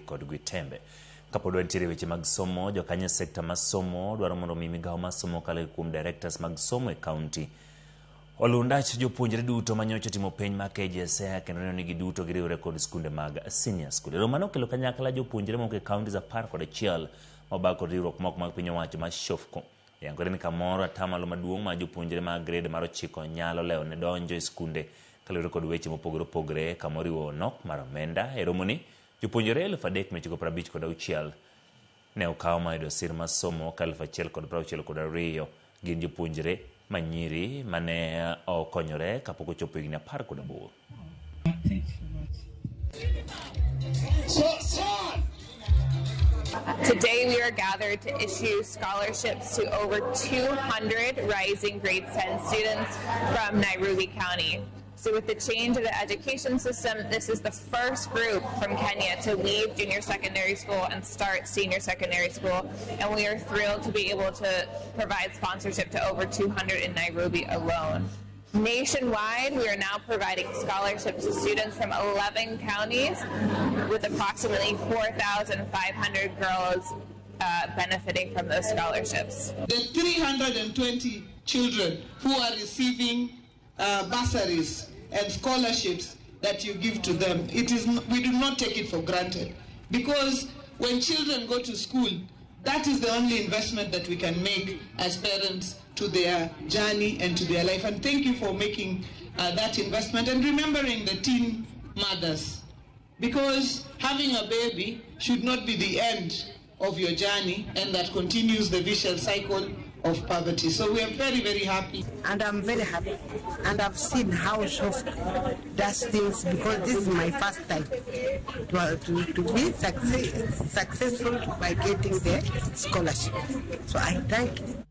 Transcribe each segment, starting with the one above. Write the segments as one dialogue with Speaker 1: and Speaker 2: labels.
Speaker 1: kod Gwitembe. Kapod wantiere weche mag somo, jokanyo sekta mag somo dwaro mondo migao mag somo kale kuom directors mag somo e county oluu ndach jopuonjre duto manyocha timo penj mag KJSEA kendo neno ni giduto giriwore kod skunde mag senior school. Romo nokelo kanyakla jopuonjre moko e counties 11 mabag kod riwruok moko mag piny owacho ma Shofco. Yangore ni kamoro atamalo maduong' ma jopuonjre mag grade mar 9 nyalo leo ne donjo e skunde kaluwore kod weche mopogore opogore kamoriwo nok mar omenda. E romo ni jopuonjre 3,956 ne okawo mayudo sir mar somo 1,062 gin jopuonjre manyiri mane okonyore kapok ochopo higni 18.
Speaker 2: Today we are gathered to issue scholarships to over 200 rising grade 10 students from Nairobi County. So with the change of the education system, this is the first group from Kenya to leave junior secondary school and start senior secondary school. And we are thrilled to be able to provide sponsorship to over 200 in Nairobi alone. Nationwide, we are now providing scholarships to students from 11 counties with approximately 4,500 girls benefiting from those scholarships.
Speaker 3: The 320 children who are receiving bursaries and scholarships that you give to them, we do not take it for granted, because when children go to school, that is the only investment that we can make as parents to their journey and to their life. And thank you for making that investment and remembering the teen mothers, because having a baby should not be the end of your journey, and that continues the vicious cycle of poverty. So we are very, very happy.
Speaker 4: And I'm very happy. And I've seen how Shofco does things, because this is my first time to be successful by getting the scholarship. So I thank you.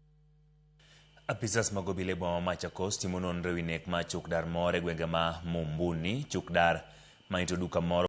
Speaker 1: Apisas magobile boma Machakos timo nonro wi nek ma chukdar more gwenge ma Mumbuni, chukdar ma ito duka moro